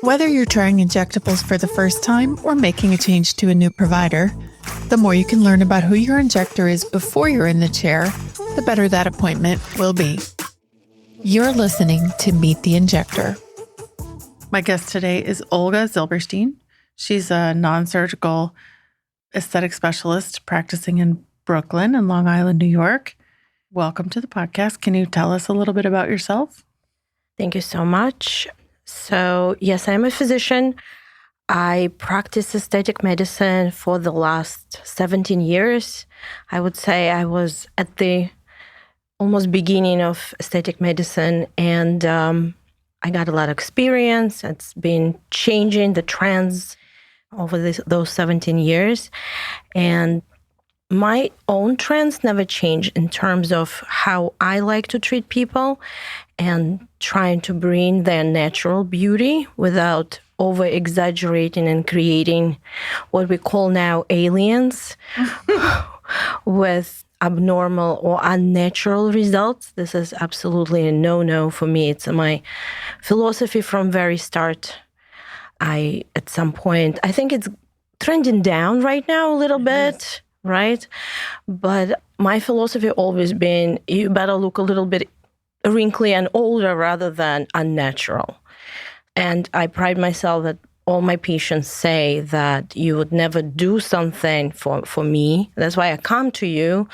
Whether you're trying injectables for the first time or making a change to a new provider, the more you can learn about who your injector is before you're in the chair, the better that appointment will be. You're listening to Meet the Injector. My guest today is Olga Zilberstein. She's a non-surgical aesthetic specialist practicing in Brooklyn and Long Island, New York. Welcome to the podcast. Can you tell us a little bit about yourself? Thank you so much. So, yes, I'm a physician. I practice aesthetic medicine for the last 17 years. I would say I was at the almost beginning of aesthetic medicine, and I got a lot of experience. It's been changing the trends over those 17 years. And my own trends never change in terms of how I like to treat people and trying to bring their natural beauty without over-exaggerating and creating what we call now aliens with abnormal or unnatural results. This is absolutely a no-no for me. It's my philosophy from very start. At some point, I think it's trending down right now a little bit, right? But my philosophy always been, you better look a little bit wrinkly and older rather than unnatural. And I pride myself that all my patients say that you would never do something for me. That's why I come to you.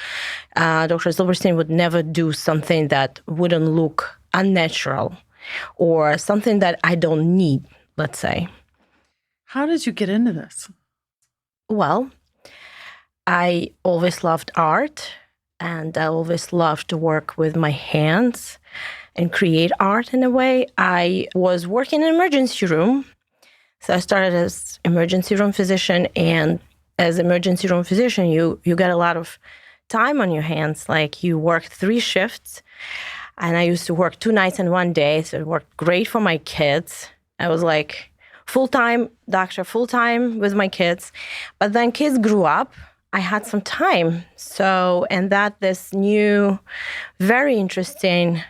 Dr. Zilberstein would never do something that wouldn't look unnatural or something that I don't need, let's say. How did you get into this? Well, I always loved art, and I always loved to work with my hands and create art in a way. I was working in an emergency room. So I started as emergency room physician, and as emergency room physician, you get a lot of time on your hands. Like you work 3 shifts, and I used to work 2 nights and 1 day. So it worked great for my kids. I was like full-time doctor, full-time with my kids. But then kids grew up. I had some time. So, and that this new, very interesting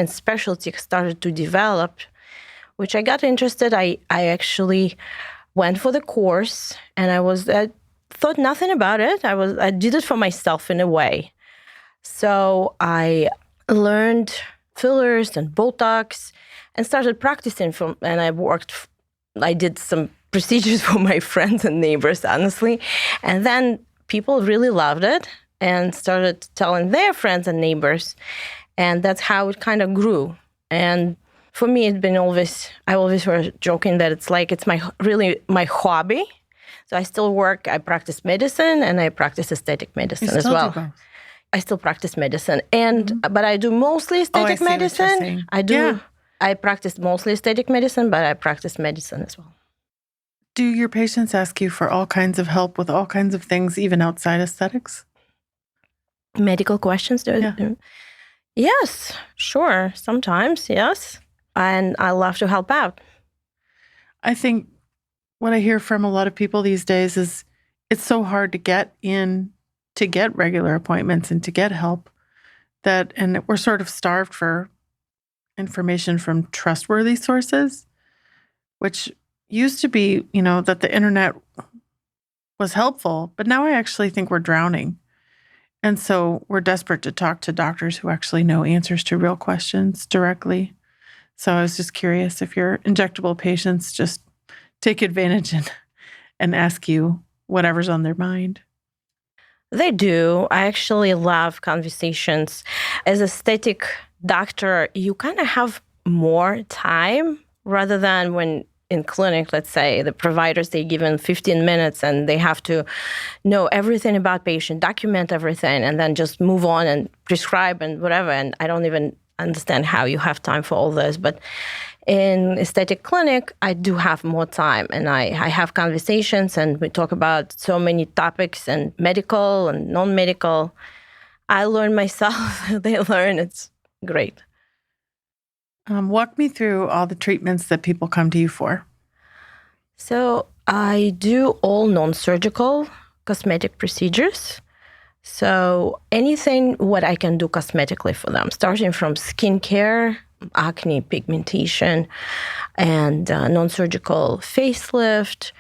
specialty started to develop, which I got interested. I actually went for the course, and I thought nothing about it. I did it for myself in a way. So I learned fillers and Botox and started practicing and I did some procedures for my friends and neighbors, honestly. And then people really loved it and started telling their friends and neighbors. And that's how it kind of grew. And for me, I always was joking that it's my hobby. So I still work, I practice medicine and I practice aesthetic medicine as well. Do both. I still practice medicine, but I do mostly aesthetic medicine. I practice mostly aesthetic medicine, but I practice medicine as well. Do your patients ask you for all kinds of help with all kinds of things, even outside aesthetics? Medical questions? Yes, sure. Sometimes, yes. And I love to help out. I think what I hear from a lot of people these days is it's so hard to get regular appointments and to get help and we're sort of starved for information from trustworthy sources, which used to be, that the internet was helpful, but now I actually think we're drowning. And so we're desperate to talk to doctors who actually know answers to real questions directly. So I was just curious if your injectable patients just take advantage and ask you whatever's on their mind. They do. I actually love conversations. As aesthetic doctor, you kind of have more time rather than when in clinic, let's say, the providers, they give them 15 minutes and they have to know everything about patient, document everything, and then just move on and prescribe and whatever. And I don't even understand how you have time for all this. But in aesthetic clinic, I do have more time, and I have conversations, and we talk about so many topics, and medical and non-medical. I learn myself, they learn. It's great. Walk me through all the treatments that people come to you for. So I do all non-surgical cosmetic procedures. So anything what I can do cosmetically for them, starting from skincare acne, pigmentation, and non-surgical facelift.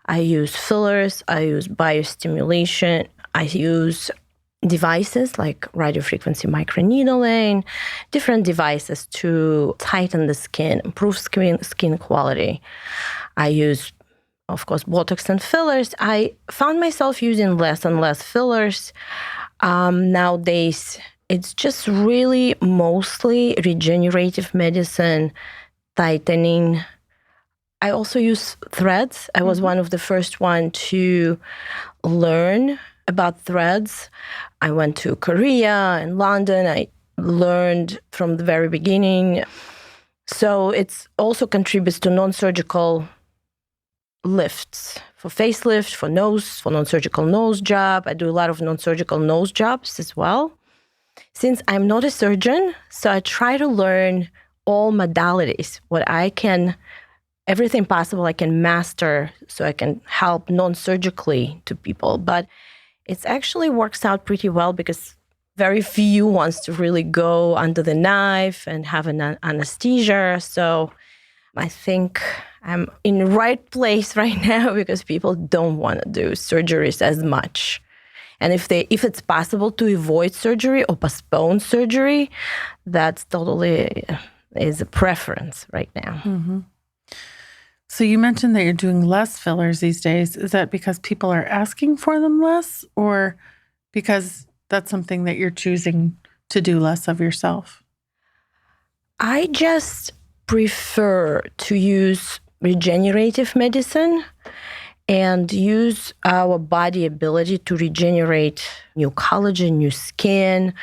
I use fillers. I use biostimulation. I use devices like radiofrequency microneedling, different devices to tighten the skin, improve skin quality. I use, of course, Botox and fillers. I found myself using less and less fillers. Nowadays, it's just really mostly regenerative medicine, tightening. I also use threads. I was one of the first one to learn about threads. I went to Korea and London. I learned from the very beginning. So it also contributes to non-surgical lifts for facelift, for nose, for non-surgical nose job. I do a lot of non-surgical nose jobs as well. Since I'm not a surgeon, so I try to learn all modalities, everything possible I can master so I can help non-surgically to people. But it actually works out pretty well because very few wants to really go under the knife and have an anesthesia. So I think I'm in the right place right now because people don't want to do surgeries as much. And if it's possible to avoid surgery or postpone surgery, that's totally is a preference right now. Mm-hmm. So you mentioned that you're doing less fillers these days. Is that because people are asking for them less, or because that's something that you're choosing to do less of yourself? I just prefer to use regenerative medicine and use our body ability to regenerate new collagen, new skin,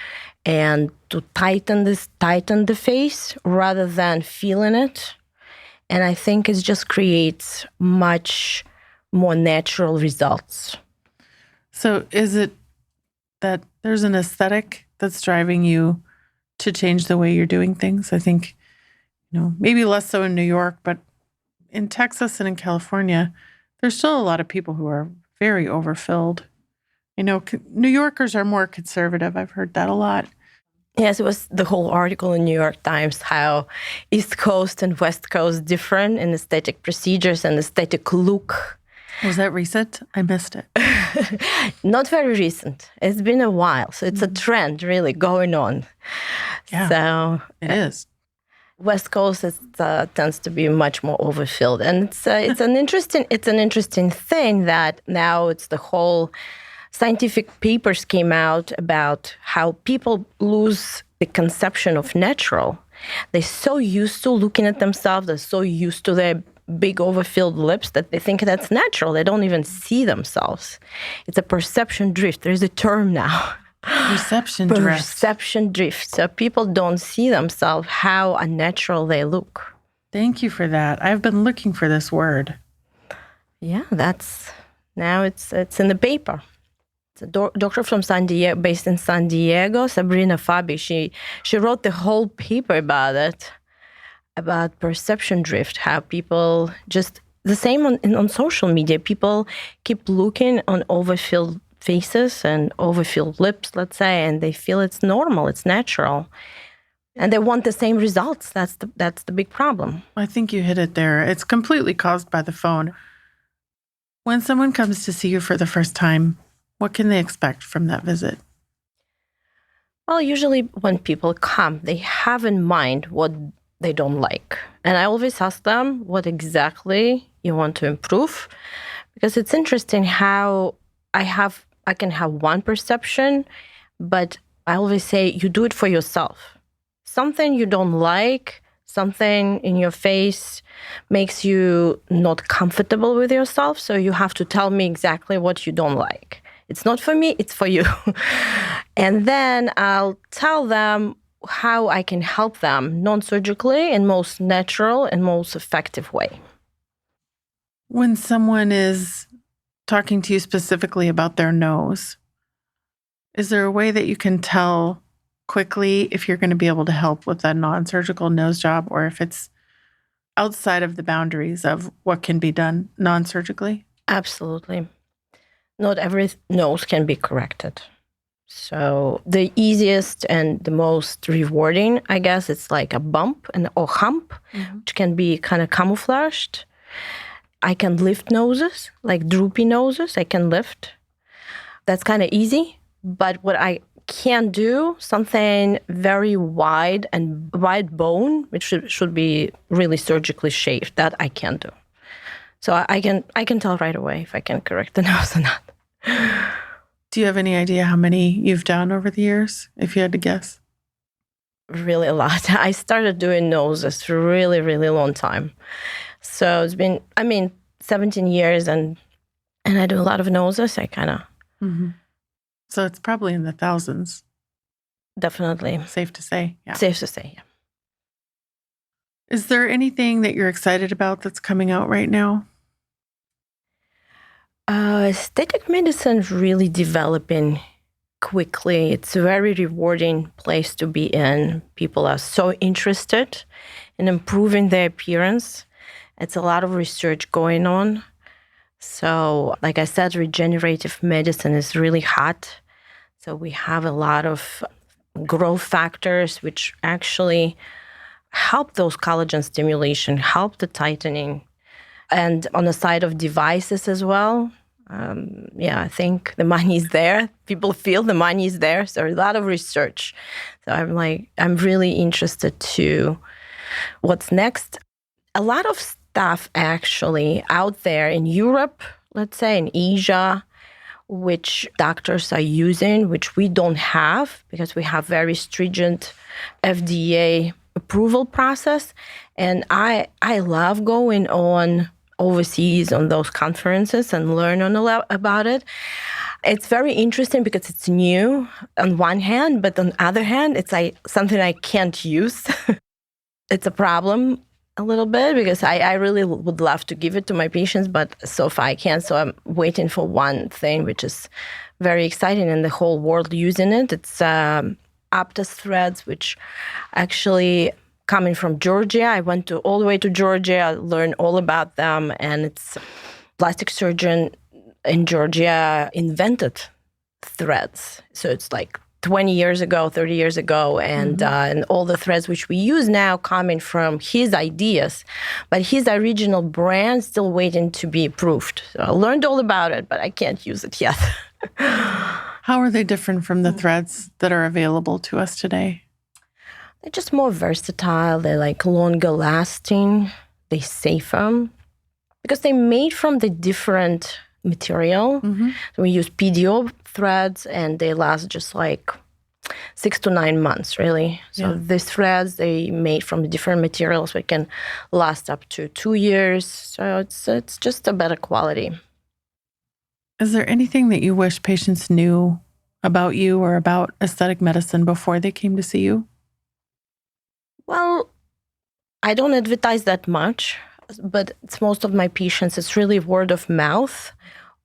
and to tighten the face rather than feeling it. And I think it just creates much more natural results. So is it that there's an aesthetic that's driving you to change the way you're doing things? I think, maybe less so in New York, but in Texas and in California, there's still a lot of people who are very overfilled. New Yorkers are more conservative. I've heard that a lot. Yes, it was the whole article in New York Times how East Coast and West Coast different in aesthetic procedures and aesthetic look. Was that recent? I missed it. Not very recent. It's been a while. So it's a trend really going on. Yeah, so it is. West Coast tends to be much more overfilled. And it's an interesting thing that now it's the whole scientific papers came out about how people lose the conception of natural. They're so used to looking at themselves, they're so used to their big overfilled lips that they think that's natural. They don't even see themselves. It's a perception drift. There's a term now. Perception drift. Perception drift. So people don't see themselves how unnatural they look. Thank you for that. I've been looking for this word. Yeah, now it's in the paper. It's a doctor from San Diego, based in San Diego, Sabrina Fabi. She wrote the whole paper about it, about perception drift, how people just, the same on social media, people keep looking on overfilled faces and overfilled lips, let's say, and they feel it's normal, it's natural. And they want the same results. That's the big problem. I think you hit it there. It's completely caused by the phone. When someone comes to see you for the first time, what can they expect from that visit? Well, usually when people come, they have in mind what they don't like. And I always ask them what exactly you want to improve, because it's interesting how I can have one perception, but I always say you do it for yourself. Something you don't like, something in your face makes you not comfortable with yourself, so you have to tell me exactly what you don't like. It's not for me, it's for you. And then I'll tell them how I can help them non-surgically in most natural and most effective way. When someone is talking to you specifically about their nose, is there a way that you can tell quickly if you're going to be able to help with that non-surgical nose job, or if it's outside of the boundaries of what can be done non-surgically? Absolutely. Not every nose can be corrected. So the easiest and the most rewarding, I guess, it's like a bump or hump, which can be kind of camouflaged. I can lift noses, like droopy noses, I can lift. That's kind of easy. But what I can't do, something very wide and wide bone, which should be really surgically shaved, that I can't do. So I can tell right away if I can correct the nose or not. Do you have any idea how many you've done over the years, if you had to guess? Really a lot. I started doing noses for a really, really long time. So it's been, 17 years and I do a lot of noses. I kind of... So it's probably in the thousands. Definitely. Safe to say. Yeah. Safe to say, yeah. Is there anything that you're excited about that's coming out right now? Aesthetic medicine is really developing quickly. It's a very rewarding place to be in. People are so interested in improving their appearance. It's a lot of research going on. So, like I said, regenerative medicine is really hot. So we have a lot of growth factors which actually help those collagen stimulation, help the tightening. And on the side of devices as well, I think the money is there. People feel the money is there. So a lot of research. So I'm really interested to what's next. A lot of stuff actually out there in Europe, let's say in Asia, which doctors are using, which we don't have because we have very stringent FDA approval process. And I love going on overseas on those conferences and learn a lot about it. It's very interesting because it's new on one hand, but on the other hand, it's like something I can't use. It's a problem a little bit because I really would love to give it to my patients, but so far I can't. So I'm waiting for one thing, which is very exciting in the whole world using it. It's Aptus threads, which actually coming from Georgia. I went all the way to Georgia, I learned all about them, and it's plastic surgeon in Georgia invented threads. So it's like 20 years ago, 30 years ago, and all the threads which we use now coming from his ideas, but his original brand still waiting to be approved. So I learned all about it, but I can't use it yet. How are they different from the threads that are available to us today? They're just more versatile. They're like longer lasting. They safer because they're made from the different material. So we use PDO threads and they last just like 6 to 9 months, really. So these threads, they made from different materials. So it can last up to 2 years. So it's just a better quality. Is there anything that you wish patients knew about you or about aesthetic medicine before they came to see you? Well, I don't advertise that much, but it's most of my patients, it's really word of mouth,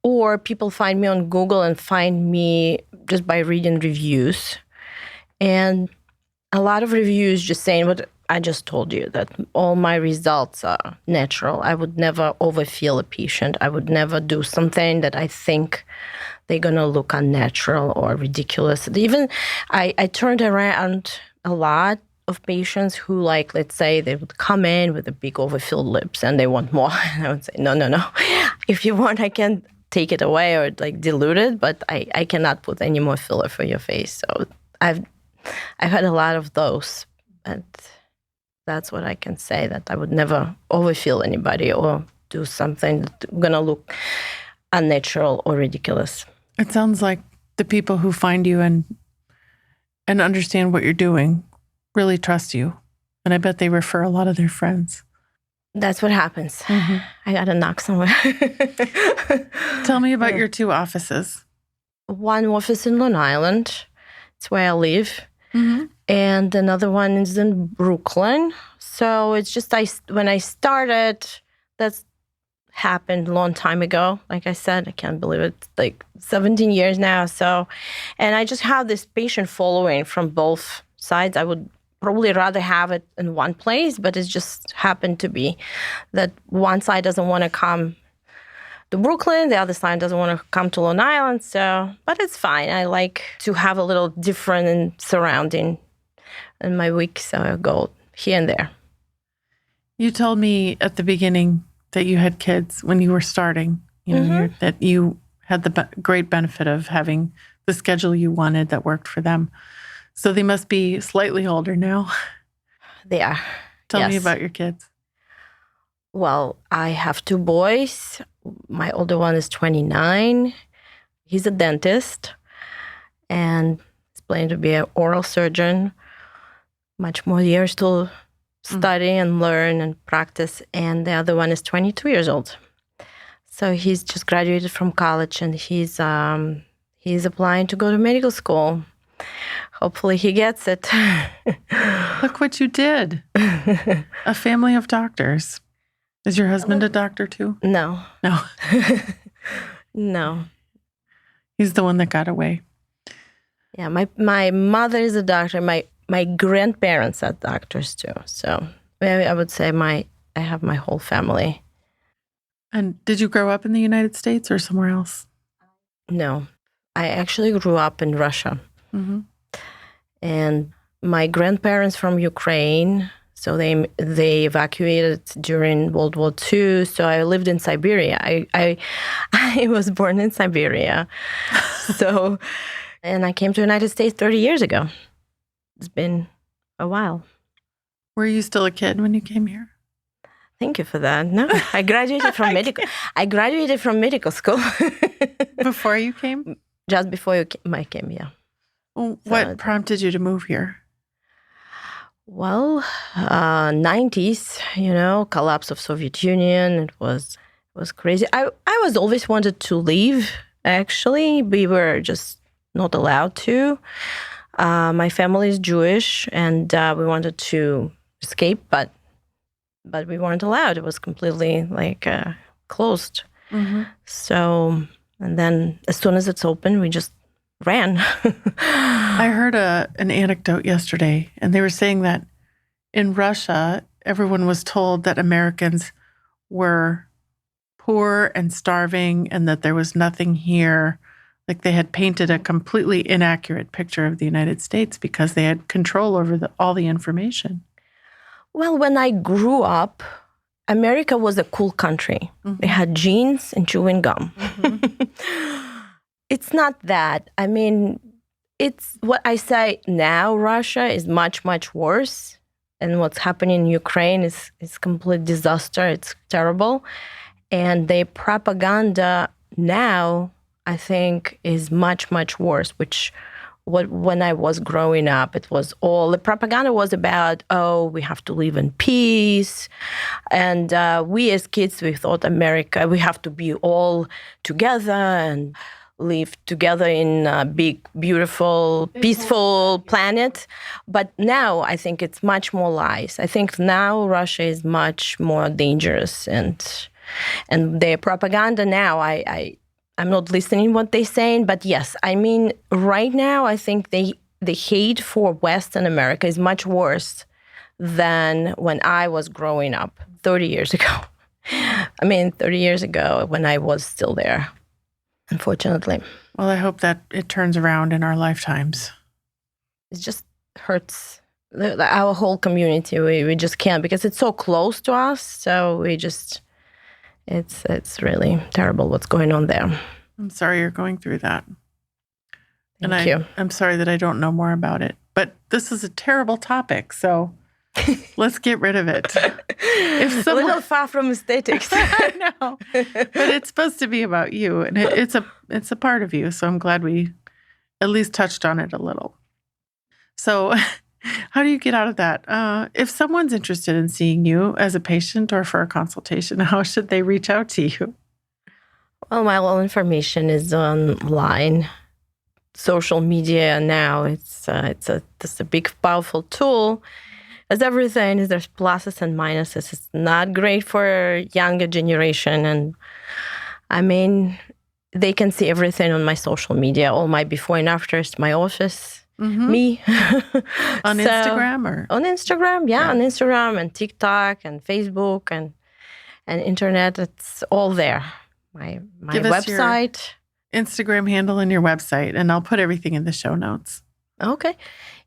or people find me on Google and find me just by reading reviews. And a lot of reviews just saying what I just told you, that all my results are natural. I would never overfill a patient. I would never do something that I think they're going to look unnatural or ridiculous. Even I turned around a lot of patients who, like, let's say they would come in with a big overfilled lips and they want more. And I would say, no. If you want, I can take it away or like dilute it, but I cannot put any more filler for your face. So I've had a lot of those, and that's what I can say, that I would never overfill anybody or do something that's going to look unnatural or ridiculous. It sounds like the people who find you and understand what you're doing really trust you. And I bet they refer a lot of their friends. That's what happens. I got to knock somewhere. Tell me about your 2 offices. One office in Long Island. It's where I live. And another one is in Brooklyn. So it's just when I started, that's happened a long time ago. Like I said, I can't believe it. Like 17 years now. So, and I just have this patient following from both sides. I would probably rather have it in one place, but it's just happened to be that one side doesn't want to come to Brooklyn. The other side doesn't want to come to Long Island. But it's fine. I like to have a little different surrounding in my week. So I go here and there. You told me at the beginning that you had kids when you were starting, that you had the great benefit of having the schedule you wanted that worked for them. So they must be slightly older now. They are. Tell me about your kids. Well, I have 2 boys. My older one is 29. He's a dentist and he's planning to be an oral surgeon. Much more years to study and learn and practice. And the other one is 22 years old. So he's just graduated from college and he's applying to go to medical school. Hopefully he gets it. Look what you did. A family of doctors. Is your husband a doctor too? No. No. No. He's the one that got away. Yeah, my mother is a doctor. My grandparents are doctors too. So I would say I have my whole family. And did you grow up in the United States or somewhere else? No. I actually grew up in Russia. Mm-hmm. And my grandparents from Ukraine, so they evacuated during World War II. So I lived in Siberia. I was born in Siberia. And I came to the United States 30 years ago. It's been a while. Were you still a kid when you came here? Thank you for that. No, I graduated from medical. I graduated from medical school. Before you came? Just before I came, yeah. Well, what prompted you to move here? Well, 90s, collapse of Soviet Union. It was crazy. I was always wanted to leave, actually. We were just not allowed to. My family is Jewish, and we wanted to escape, but we weren't allowed. It was completely closed. Mm-hmm. So, and then as soon as it's open, we just ran. I heard an anecdote yesterday, and they were saying that in Russia, everyone was told that Americans were poor and starving and that there was nothing here. Like they had painted a completely inaccurate picture of the United States because they had control over all the information. Well, when I grew up, America was a cool country. Mm-hmm. They had jeans and chewing gum. Mm-hmm. It's not that. I mean, it's what I say now, Russia is much, much worse. And what's happening in Ukraine is complete disaster. It's terrible. And the propaganda now, I think, is much, much worse, which when I was growing up, it was all, the propaganda was about, we have to live in peace. And we as kids, we thought America, we have to be all together and live together in a big, beautiful, peaceful planet. But now I think it's much more lies. I think now Russia is much more dangerous, and their propaganda now, I'm not listening what they're saying, but yes, I mean, right now I think the hate for Western America is much worse than when I was growing up 30 years ago. 30 years ago when I was still there. Unfortunately. Well, I hope that it turns around in our lifetimes. It just hurts our whole community. We just can't, because it's so close to us. So we just, it's really terrible what's going on there. I'm sorry you're going through that. Thank you. I'm sorry that I don't know more about it. But this is a terrible topic, so let's get rid of it. A little far from aesthetics. I know, but it's supposed to be about you, and it's a part of you. So I'm glad we at least touched on it a little. So, how do you get out of that? If someone's interested in seeing you as a patient or for a consultation, how should they reach out to you? Well, my whole information is online. Social media now, it's a big, powerful tool. As everything, there's pluses and minuses. It's not great for younger generation. And I mean, they can see everything on my social media, all my before and afters, my office, me. On Instagram or? On Instagram, yeah, on Instagram and TikTok and Facebook and internet. It's all there. my Give us your website. Instagram handle and your website, and I'll put everything in the show notes. Okay.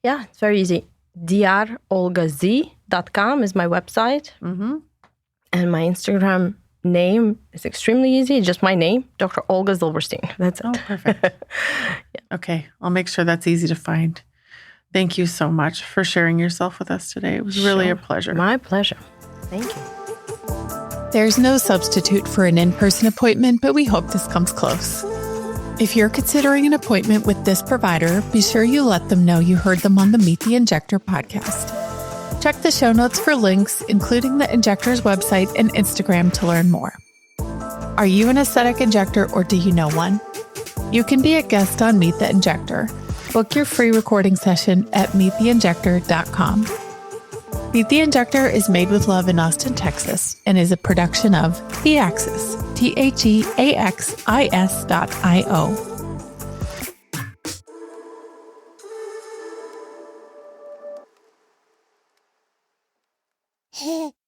Yeah, it's very easy. drolgaz.com is my website. Mm-hmm. And my Instagram name is extremely easy. Just my name, Dr. Olga Zilberstein. That's it. Oh, perfect. Yeah. Okay. I'll make sure that's easy to find. Thank you so much for sharing yourself with us today. It was really a pleasure. My pleasure. Thank you. There's no substitute for an in-person appointment, but we hope this comes close. If you're considering an appointment with this provider, be sure you let them know you heard them on the Meet the Injector podcast. Check the show notes for links, including the Injector's website and Instagram to learn more. Are you an aesthetic injector or do you know one? You can be a guest on Meet the Injector. Book your free recording session at meettheinjector.com. Meet the Injector is made with love in Austin, Texas, and is a production of The Axis, TheAxis.io.